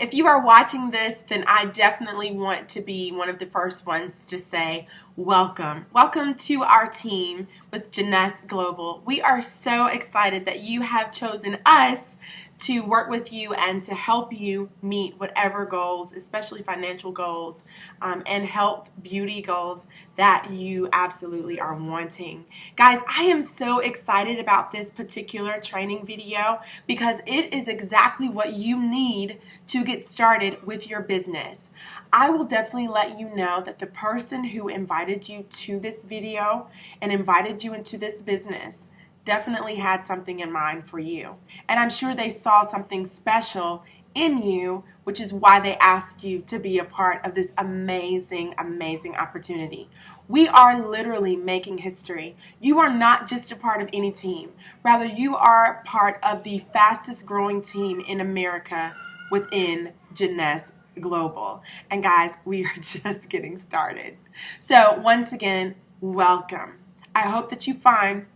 if you are watching this, then I definitely want to be one of the first ones to say welcome. Welcome to our team with Jeunesse Global. We are so excited that you have chosen us to work with you and to help you meet whatever goals, especially financial goals, and health, beauty goals that you absolutely are wanting. Guys, I am so excited about this particular training video because it is exactly what you need to get started with your business. I will definitely let you know that the person who invited you to this video and invited you into this business definitely had something in mind for you. And I'm sure they saw something special in you, which is why they asked you to be a part of this amazing, amazing opportunity. We are literally making history. You are not just a part of any team. Rather, you are part of the fastest growing team in America within Jeunesse Global. And guys, we are just getting started. So once again, welcome. I hope that you find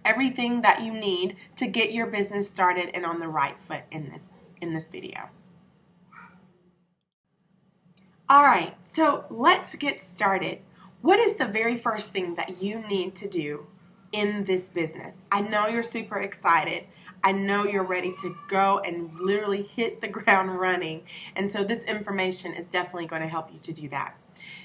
everything that you need to get your business started and on the right foot in this video. All right, so let's get started. What is the very first thing that you need to do in this business? I know you're super excited. I know you're ready to go and literally hit the ground running. And so this information is definitely going to help you to do that.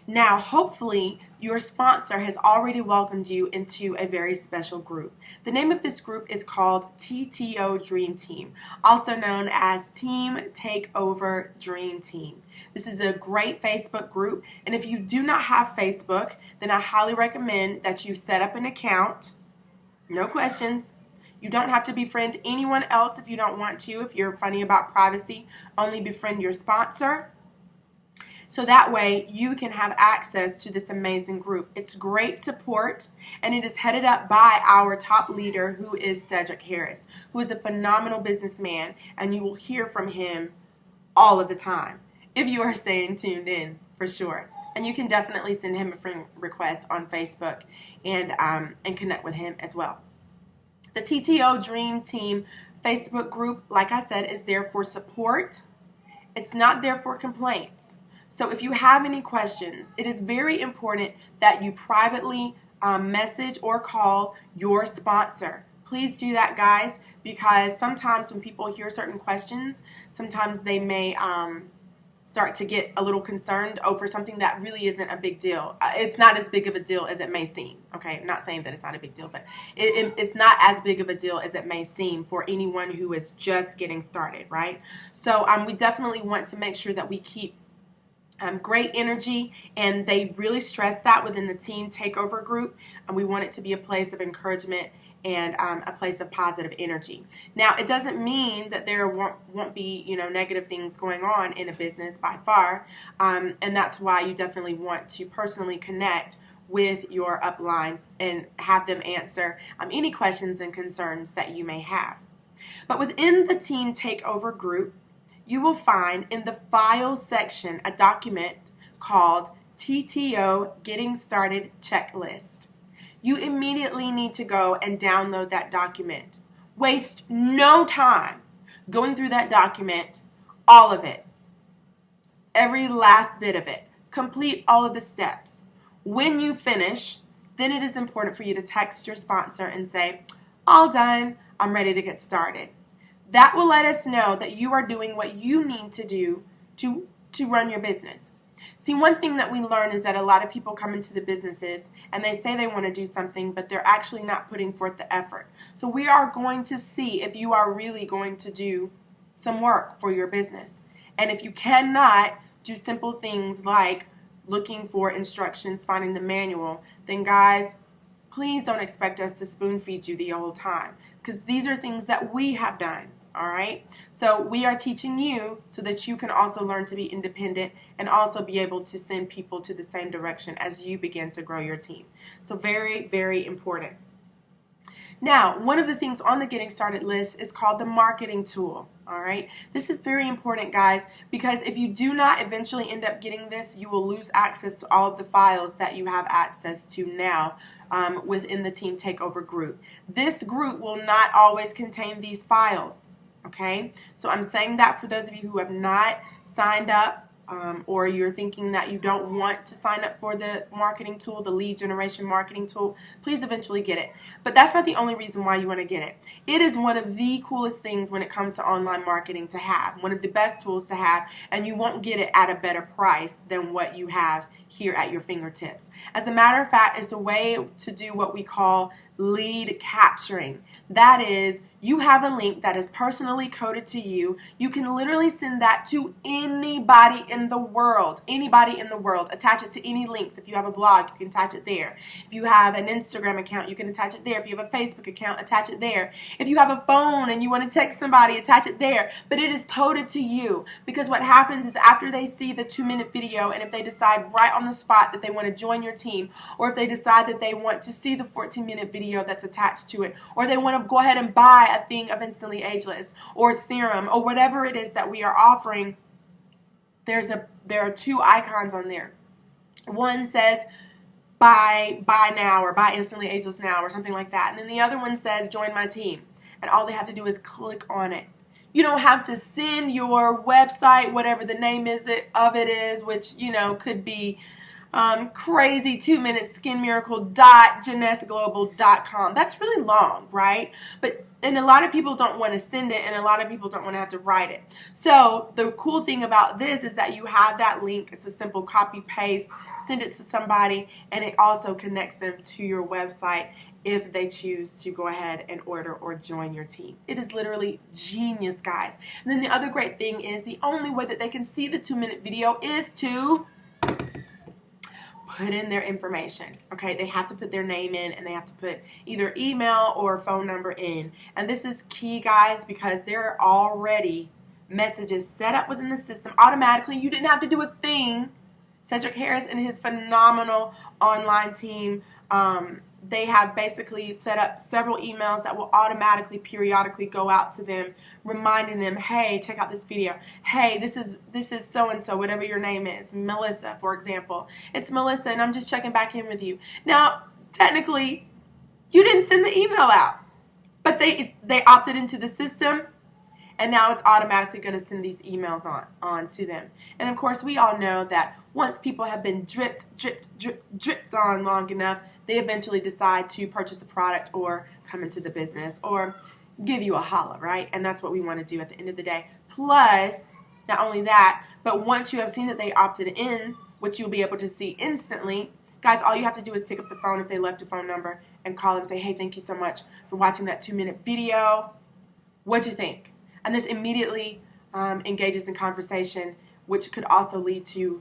Now, hopefully, your sponsor has already welcomed you into a very special group. The name of this group is called TTO Dream Team, also known as Team Takeover Dream Team. This is a great Facebook group, and if you do not have Facebook, then I highly recommend that you set up an account. No questions. You don't have to befriend anyone else if you don't want to. If you're funny about privacy, only befriend your sponsor. So that way you can have access to this amazing group. It's great support, and it is headed up by our top leader, who is Cedric Harris, who is a phenomenal businessman, and you will hear from him all of the time if you are staying tuned in, for sure. And you can definitely send him a friend request on Facebook and connect with him as well. The TTO Dream Team Facebook group, like I said, is there for support. It's not there for complaints. So if you have any questions, it is very important that you privately message or call your sponsor. Please do that, guys, because sometimes when people hear certain questions, sometimes they may start to get a little concerned over something that really isn't a big deal. It's not as big of a deal as it may seem. Okay, I'm not saying that it's not a big deal, but it's not as big of a deal as it may seem for anyone who is just getting started, right? So we definitely want to make sure that we keep great energy, and they really stress that within the team takeover group. And we want it to be a place of encouragement and a place of positive energy. Now, it doesn't mean that there won't be negative things going on in a business, by far, and that's why you definitely want to personally connect with your upline and have them answer any questions and concerns that you may have. But within the team takeover group, you will find in the Files section a document called TTO Getting Started Checklist. You immediately need to go and download that document. Waste no time going through that document, all of it, every last bit of it. Complete all of the steps. When you finish, then it is important for you to text your sponsor and say, all done, I'm ready to get started. That will let us know that you are doing what you need to do to run your business. See, one thing that we learn is that a lot of people come into the businesses and they say they want to do something, but they're actually not putting forth the effort. So we are going to see if you are really going to do some work for your business. And if you cannot do simple things like looking for instructions, finding the manual, then guys, please don't expect us to spoon feed you the whole time, because these are things that we have done. All right, so we are teaching you so that you can also learn to be independent and also be able to send people to the same direction as you begin to grow your team. So very, very important. Now, one of the things on the Getting Started list is called the marketing tool. All right, this is very important, guys, because if you do not eventually end up getting this, you will lose access to all of the files that you have access to now within the Team Takeover group. This group will not always contain these files. okay? So I'm saying that for those of you who have not signed up, or you're thinking that you don't want to sign up for the marketing tool, the lead generation marketing tool, please eventually get it. But that's not the only reason why you want to get it. It is one of the coolest things when it comes to online marketing to have, one of the best tools to have, and you won't get it at a better price than what you have here at your fingertips. As a matter of fact, it's a way to do what we call lead capturing. That is, you have a link that is personally coded to you. You can literally send that to anybody in the world. Anybody in the world. Attach it to any links. If you have a blog, you can attach it there. If you have an Instagram account, you can attach it there. If you have a Facebook account, attach it there. If you have a phone and you want to text somebody, attach it there. But it is coded to you, because what happens is after they see the 2-minute video, and if they decide right on the spot that they want to join your team, or if they decide that they want to see the 14-minute video that's attached to it, or they want to go ahead and buy a thing of Instantly Ageless or serum or whatever it is that we are offering, there are 2 icons on there. One says buy now, or buy Instantly Ageless now, or something like that. And then the other one says join my team. And all they have to do is click on it. You don't have to send your website, whatever the name of it is, which, you know, could be crazy 2-minute skin miracle.JeunesseGlobal.com. That's really long, right? And a lot of people don't want to send it, and a lot of people don't want to have to write it. So the cool thing about this is that you have that link. It's a simple copy paste, send it to somebody, and it also connects them to your website if they choose to go ahead and order or join your team. It is literally genius, guys. And then the other great thing is the only way that they can see the 2-minute video is to put in their information. Okay, they have to put their name in, and they have to put either email or phone number in. And this is key, guys, because there are already messages set up within the system automatically. You didn't have to do a thing. Cedric Harris and his phenomenal online team, they have basically set up several emails that will automatically, periodically go out to them, reminding them, hey, check out this video. Hey, this is so-and-so, whatever your name is. Melissa, for example. It's Melissa, and I'm just checking back in with you. Now, technically, you didn't send the email out, but they opted into the system, and now it's automatically going to send these emails on to them. And, of course, we all know that once people have been dripped on long enough, they eventually decide to purchase a product or come into the business or give you a holla, right? And that's what we want to do at the end of the day. Plus, not only that, but once you have seen that they opted in, which you'll be able to see instantly, guys, all you have to do is pick up the phone if they left a phone number and call them and say, hey, thank you so much for watching that 2-minute video. What'd you think? And this immediately engages in conversation, which could also lead to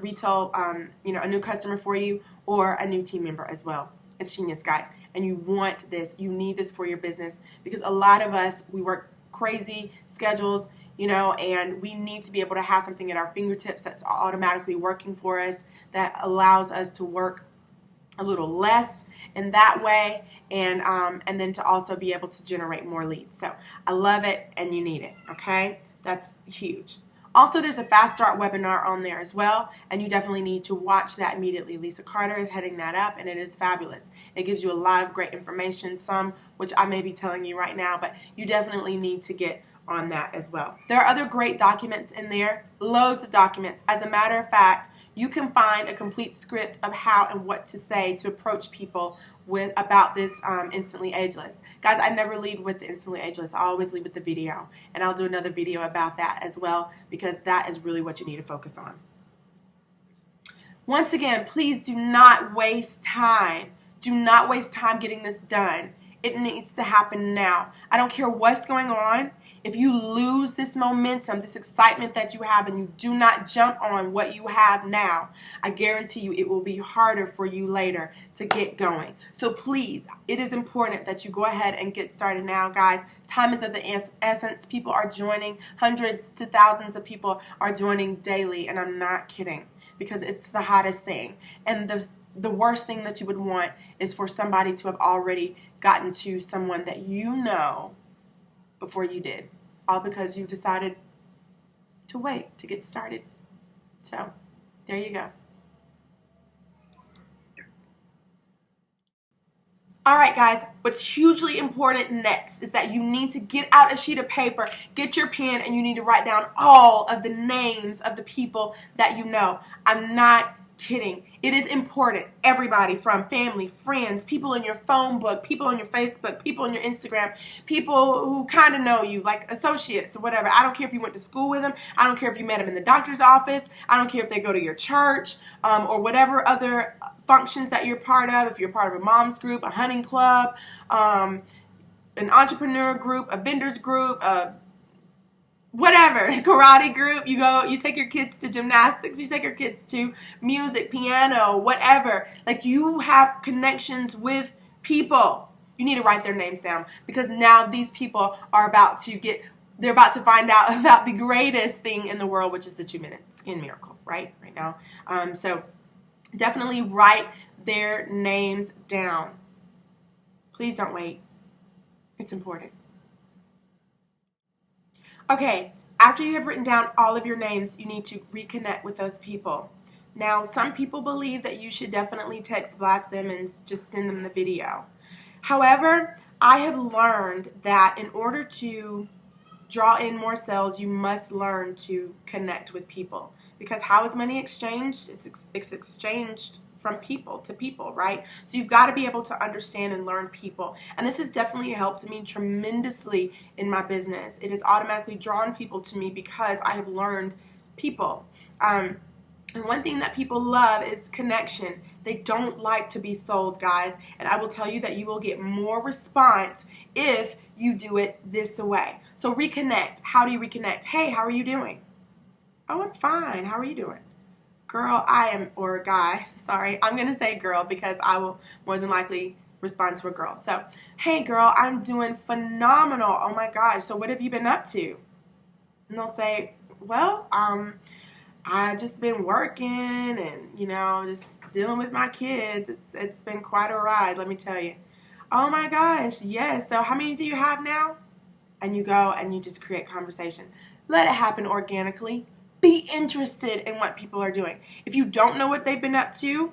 retail, a new customer for you, or a new team member as well. It's genius, guys. And you want this. You need this for your business, because a lot of us, we work crazy schedules, and we need to be able to have something at our fingertips that's automatically working for us, that allows us to work a little less in that way, and then to also be able to generate more leads. So I love it, and you need it, okay? That's huge. Also, there's a Fast Start webinar on there as well, and you definitely need to watch that immediately. Lisa Carter is heading that up, and it is fabulous. It gives you a lot of great information, some which I may be telling you right now, but you definitely need to get on that as well. There are other great documents in there, loads of documents. As a matter of fact, you can find a complete script of how and what to say to approach people about this Instantly Ageless. Guys, I never lead with the Instantly Ageless. I always lead with the video, and I'll do another video about that as well, because that is really what you need to focus on. Once again, please do not waste time. Do not waste time getting this done. It needs to happen now. I don't care what's going on. If you lose this momentum, this excitement that you have, and you do not jump on what you have now, I guarantee you it will be harder for you later to get going. So please, it is important that you go ahead and get started now, guys. Time is of the essence. People are joining. Hundreds to thousands of people are joining daily, and I'm not kidding, because it's the hottest thing. And the worst thing that you would want is for somebody to have already gotten to someone that you know before you did, all because you decided to wait to get started. So there you go. All right, guys, what's hugely important next is that you need to get out a sheet of paper, get your pen, and you need to write down all of the names of the people that you know. I'm not kidding. It is important. Everybody, from family, friends, people in your phone book, people on your Facebook, people on your Instagram, people who kind of know you, like associates or whatever. I don't care if you went to school with them. I don't care if you met them in the doctor's office. I don't care if they go to your church or whatever other functions that you're part of. If you're part of a mom's group, a hunting club, an entrepreneur group, a vendors group, whatever, karate group, you take your kids to gymnastics, you take your kids to music, piano, whatever. Like, you have connections with people. You need to write their names down, because now these people are about to they're about to find out about the greatest thing in the world, which is the 2-minute skin miracle, right now. So definitely write their names down. Please don't wait. It's important. Okay, after you have written down all of your names, you need to reconnect with those people. Now, some people believe that you should definitely text blast them and just send them the video. However, I have learned that in order to draw in more sales, you must learn to connect with people. Because how is money exchanged? It's exchanged from people to people, right? So you've got to be able to understand and learn people. And this has definitely helped me tremendously in my business. It has automatically drawn people to me because I have learned people. And one thing that people love is connection. They don't like to be sold, guys. And I will tell you that you will get more response if you do it this way. So reconnect. How do you reconnect? Hey, how are you doing? Oh, I'm fine. How are you doing? Girl, or guy, sorry. I'm going to say girl because I will more than likely respond to a girl. So, hey girl, I'm doing phenomenal. Oh my gosh. So what have you been up to? And they'll say, well, I just been working and, just dealing with my kids. It's been quite a ride, let me tell you. Oh my gosh, yes. So how many do you have now? And you go and you just create conversation. Let it happen organically. Be interested in what people are doing. If you don't know what they've been up to,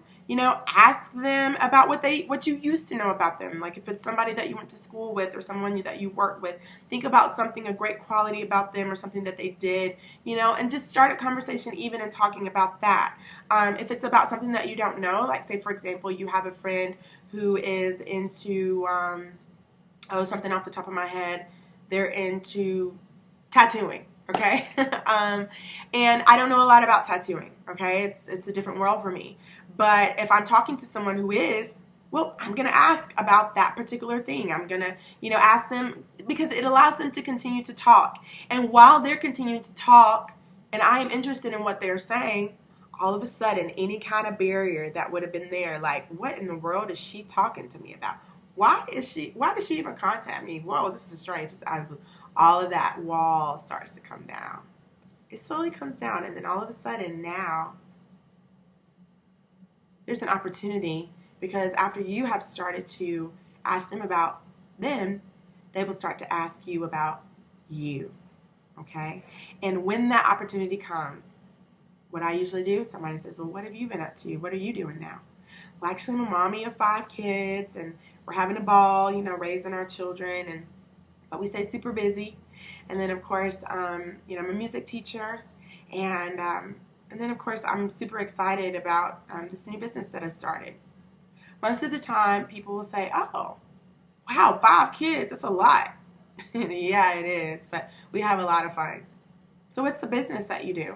ask them about what you used to know about them. Like if it's somebody that you went to school with or someone that you work with, think about something, a great quality about them or something that they did, and just start a conversation even in talking about that. If it's about something that you don't know, like say for example, you have a friend who is into, something off the top of my head, they're into tattooing. Okay, and I don't know a lot about tattooing. Okay, it's a different world for me. But if I'm talking to someone who is, well, I'm gonna ask about that particular thing. I'm gonna, ask them because it allows them to continue to talk. And while they're continuing to talk, and I am interested in what they're saying, all of a sudden, any kind of barrier that would have been there, like, what in the world is she talking to me about? Why did she even contact me? Whoa, this is strange. All of that wall starts to come down. It slowly comes down, and then all of a sudden now there's an opportunity, because after you have started to ask them about them, they will start to ask you about you. Okay? And when that opportunity comes, what I usually do, somebody says, well, what have you been up to? What are you doing now? Well, actually, I'm a mommy of 5 kids, and we're having a ball, raising our children, but we stay super busy. And then, of course, I'm a music teacher. And then, of course, I'm super excited about this new business that I started. Most of the time, people will say, oh, wow, 5 kids, that's a lot. Yeah, it is. But we have a lot of fun. So what's the business that you do?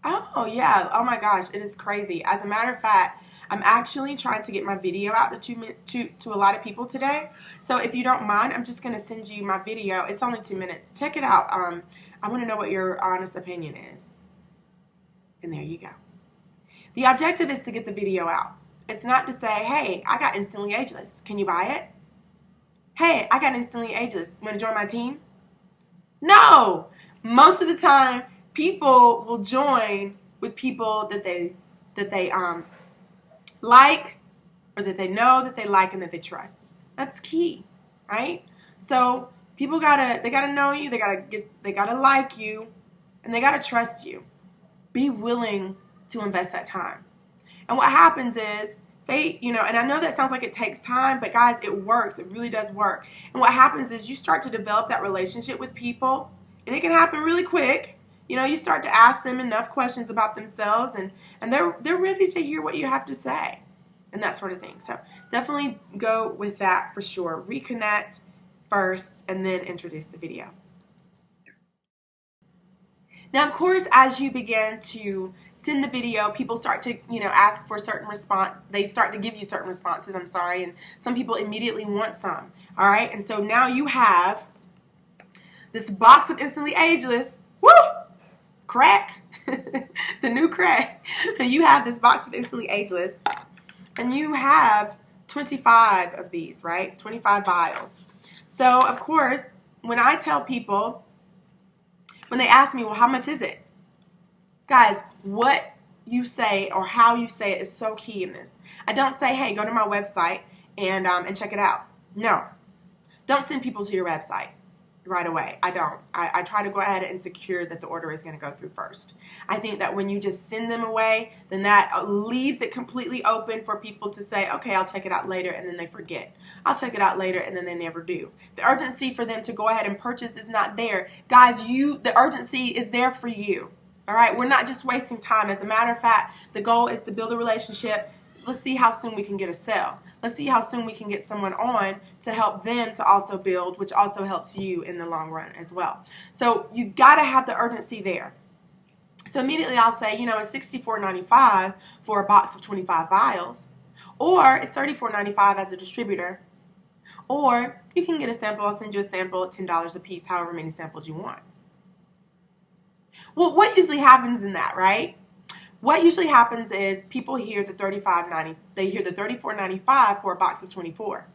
Oh, yeah. Oh, my gosh. It is crazy. As a matter of fact, I'm actually trying to get my video out to a lot of people today. So if you don't mind, I'm just going to send you my video. It's only 2 minutes. Check it out. I want to know what your honest opinion is. And there you go. The objective is to get the video out. It's not to say, hey, I got Instantly Ageless. Can you buy it? Hey, I got Instantly Ageless. Want to join my team? No. Most of the time, people will join with people that they like, or that they know that they like and that they trust. That's key, right? So people they gotta know you, they gotta like you, and they gotta trust you. Be willing to invest that time. And what happens is Say, and I know that sounds like it takes time, but guys, it works. It really does work. And what happens is you start to develop that relationship with people, and it can happen really quick. You start to ask them enough questions about themselves, and they're ready to hear what you have to say, and that sort of thing. So definitely go with that for sure. Reconnect first, and then introduce the video. Now, of course, as you begin to send the video, people start to, ask for certain response. They start to give you certain responses, and some people immediately want some, all right? And so now you have this box of Instantly Ageless, woo, crack, the new crack. You have this box of Instantly Ageless, and you have 25 of these, right? 25 vials. So, of course, when I tell people, when they ask me, well, how much is it? Guys, what you say or how you say it is so key in this. I don't say, hey, go to my website and check it out. No. Don't send people to your website right away. I don't. I try to go ahead and secure that the order is going to go through first. I think that when you just send them away, then that leaves it completely open for people to say, okay, I'll check it out later, and then they forget. I'll check it out later, and then they never do. The urgency for them to go ahead and purchase is not there. Guys, the urgency is there for you. All right? We're not just wasting time. As a matter of fact, the goal is to build a relationship. Let's see how soon we can get a sale. Let's see how soon we can get someone on to help them to also build, which also helps you in the long run as well. So you got to have the urgency there. So immediately I'll say, it's $64.95 for a box of 25 vials, or it's $34.95 as a distributor, or you can get a sample. I'll send you a sample at $10 a piece, however many samples you want. Well, what usually happens in that, right? What usually happens is people hear the $34.95 for a box of 24.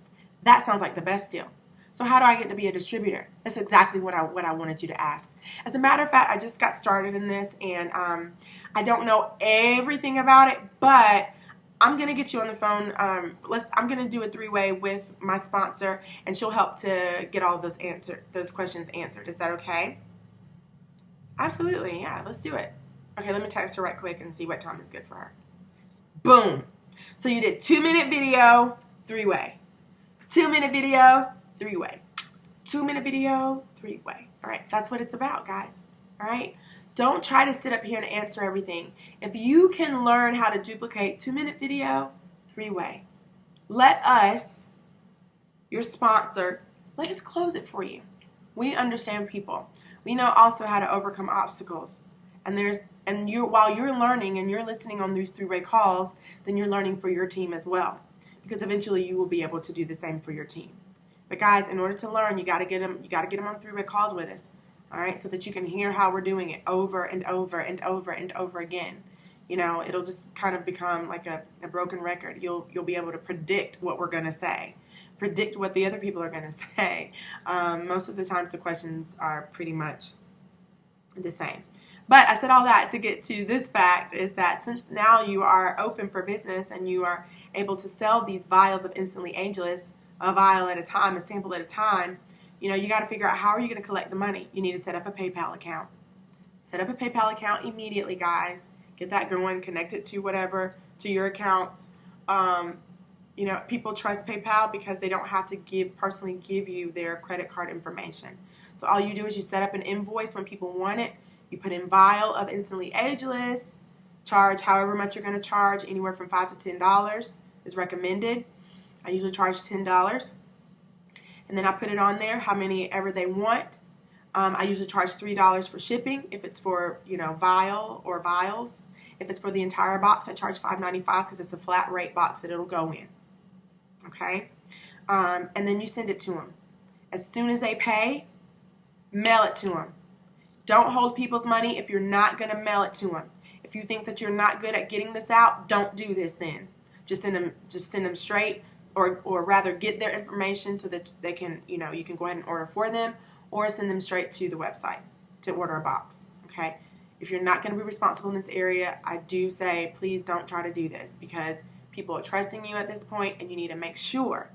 That sounds like the best deal. So how do I get to be a distributor? That's exactly what I wanted you to ask. As a matter of fact, I just got started in this, and I don't know everything about it, but I'm going to get you on the phone. I'm going to do a three-way with my sponsor, and she'll help to get all those questions answered. Is that okay? Absolutely, yeah, let's do it. Okay, let me text her right quick and see what time is good for her. Boom. So you did 2-minute video, three-way. 2-minute video, three-way. 2-minute video, three-way. All right, that's what it's about, guys. All right? Don't try to sit up here and answer everything. If you can learn how to duplicate 2-minute video, three-way. Let us, your sponsor, let us close it for you. We understand people. We know also how to overcome obstacles. And while you're learning and you're listening on these three-way calls, then you're learning for your team as well, because eventually you will be able to do the same for your team. But guys, in order to learn, you got to get them on three-way calls with us, all right, so that you can hear how we're doing it over and over and over and over again. It'll just kind of become like a broken record. You'll be able to predict what we're going to say, predict what the other people are going to say. Most of the times the questions are pretty much the same. But I said all that to get to this fact, is that since now you are open for business and you are able to sell these vials of Instantly Ageless, a vial at a time, a sample at a time, you got to figure out how are you going to collect the money. You need to set up a PayPal account. Set up a PayPal account immediately, guys. Get that going. Connect it to your accounts. People trust PayPal because they don't have to personally give you their credit card information. So all you do is you set up an invoice when people want it. You put in vial of Instantly Ageless, charge however much you're going to charge, anywhere from $5 to $10 is recommended. I usually charge $10. And then I put it on there, how many ever they want. I usually charge $3 for shipping if it's for, vial or vials. If it's for the entire box, I charge $5.95 because it's a flat rate box that it'll go in. Okay? And then you send it to them. As soon as they pay, mail it to them. Don't hold people's money if you're not going to mail it to them. If you think that you're not good at getting this out, don't do this then. Just send them straight, or rather get their information so that they can, you can go ahead and order for them, or send them straight to the website to order a box. Okay? If you're not going to be responsible in this area, I do say please don't try to do this, because people are trusting you at this point, and you need to make sure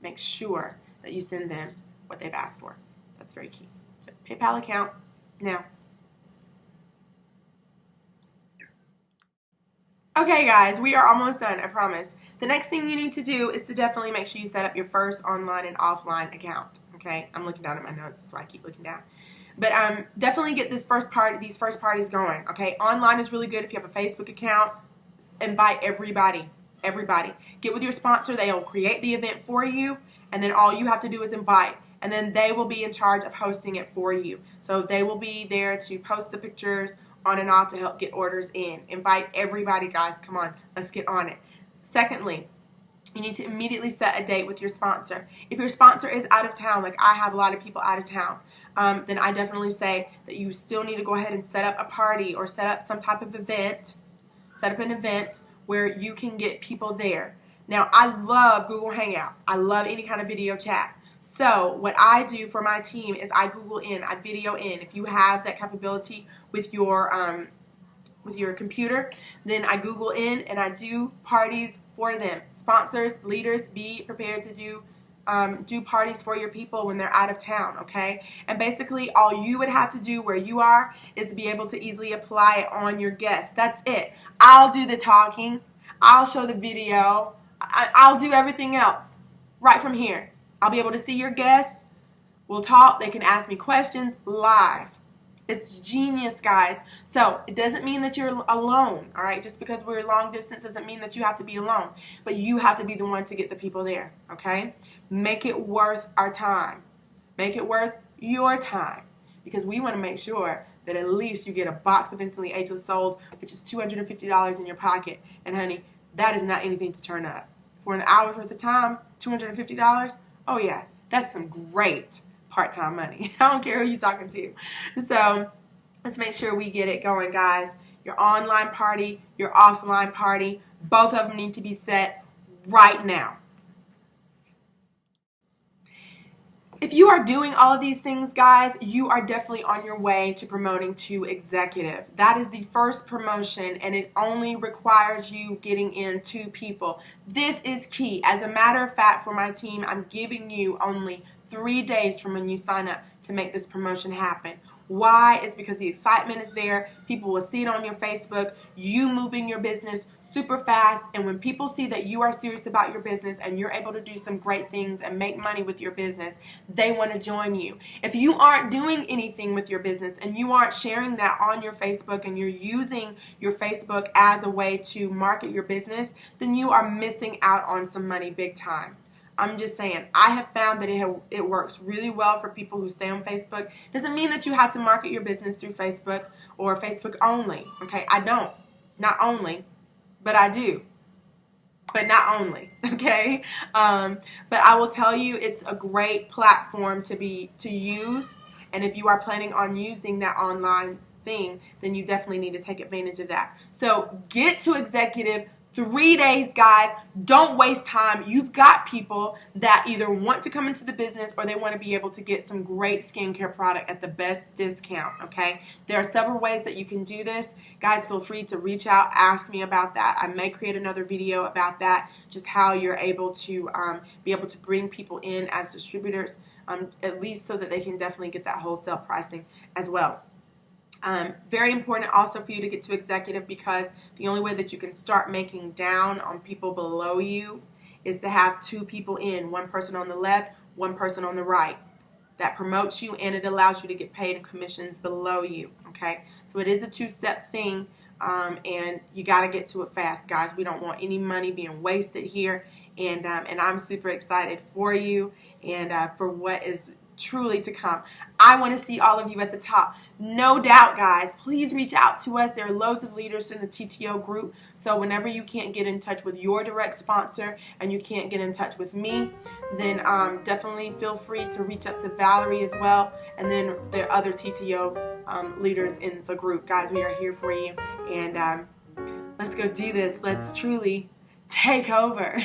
that you send them what they've asked for. That's very key. So PayPal account. Now, okay guys, we are almost done, I promise. The next thing you need to do is to definitely make sure you set up your first online and offline account. Okay, I'm looking down at my notes, that's why I keep looking down. But definitely get these first parties going. Okay, online is really good. If you have a Facebook account, invite everybody. Get with your sponsor. They'll create the event for you, and then all you have to do is invite, and then they will be in charge of hosting it for you. So they will be there to post the pictures on and off to help get orders in. Invite everybody, guys. Come on, let's get on it. Secondly, you need to immediately set a date with your sponsor. If your sponsor is out of town, like I have a lot of people out of town, then I definitely say that you still need to go ahead and set up a party or set up some type of event. Set up an event where you can get people there. Now, I love Google Hangout. I love any kind of video chat. So what I do for my team is I Google in, I video in. If you have that capability with your computer, then I Google in and I do parties for them. Sponsors, leaders, be prepared to do parties for your people when they're out of town, okay? And basically all you would have to do where you are is to be able to easily apply it on your guests. That's it. I'll do the talking. I'll show the video. I'll do everything else right from here. I'll be able to see your guests. We'll talk. They can ask me questions live. It's genius, guys. So it doesn't mean that you're alone, all right? Just because we're long distance doesn't mean that you have to be alone. But you have to be the one to get the people there, okay? Make it worth our time. Make it worth your time. Because we want to make sure that at least you get a box of Instantly Ageless sold, which is $250 in your pocket. And honey, that is not anything to turn up. For an hour worth of time, $250? Oh yeah, that's some great part-time money. I don't care who you're talking to. So let's make sure we get it going, guys. Your online party, your offline party, both of them need to be set right now. If you are doing all of these things, guys, you are definitely on your way to promoting to executive. That is the first promotion, and it only requires you getting in 2 people. This is key. As a matter of fact, for my team, I'm giving you only 3 days from when you sign up to make this promotion happen. Why? It's because the excitement is there. People will see it on your Facebook. You moving your business super fast. And when people see that you are serious about your business and you're able to do some great things and make money with your business, they want to join you. If you aren't doing anything with your business and you aren't sharing that on your Facebook and you're using your Facebook as a way to market your business, then you are missing out on some money big time. I'm just saying, I have found that it works really well for people who stay on Facebook. Doesn't mean that you have to market your business through Facebook or Facebook only, okay? I don't. Not only, but I do. But not only, okay? But I will tell you, it's a great platform to use. And if you are planning on using that online thing, then you definitely need to take advantage of that. So get to executive. 3 days, guys. Don't waste time. You've got people that either want to come into the business or they want to be able to get some great skincare product at the best discount, okay? There are several ways that you can do this. Guys, feel free to reach out, ask me about that. I may create another video about that, just how you're able to be able to bring people in as distributors, at least so that they can definitely get that wholesale pricing as well. Very important also for you to get to executive, because the only way that you can start making down on people below you is to have 2 people in, 1 person on the left, 1 person on the right. That promotes you and it allows you to get paid in commissions below you, okay? So it is a 2-step thing, and you got to get to it fast, guys. We don't want any money being wasted here, and I'm super excited for you and for what is truly to come. I want to see all of you at the top. No doubt, guys, please reach out to us. There are loads of leaders in the TTO group, so whenever you can't get in touch with your direct sponsor and you can't get in touch with me, then definitely feel free to reach out to Valerie as well, and then there are other TTO leaders in the group. Guys, we are here for you, and let's go do this. Let's truly take over.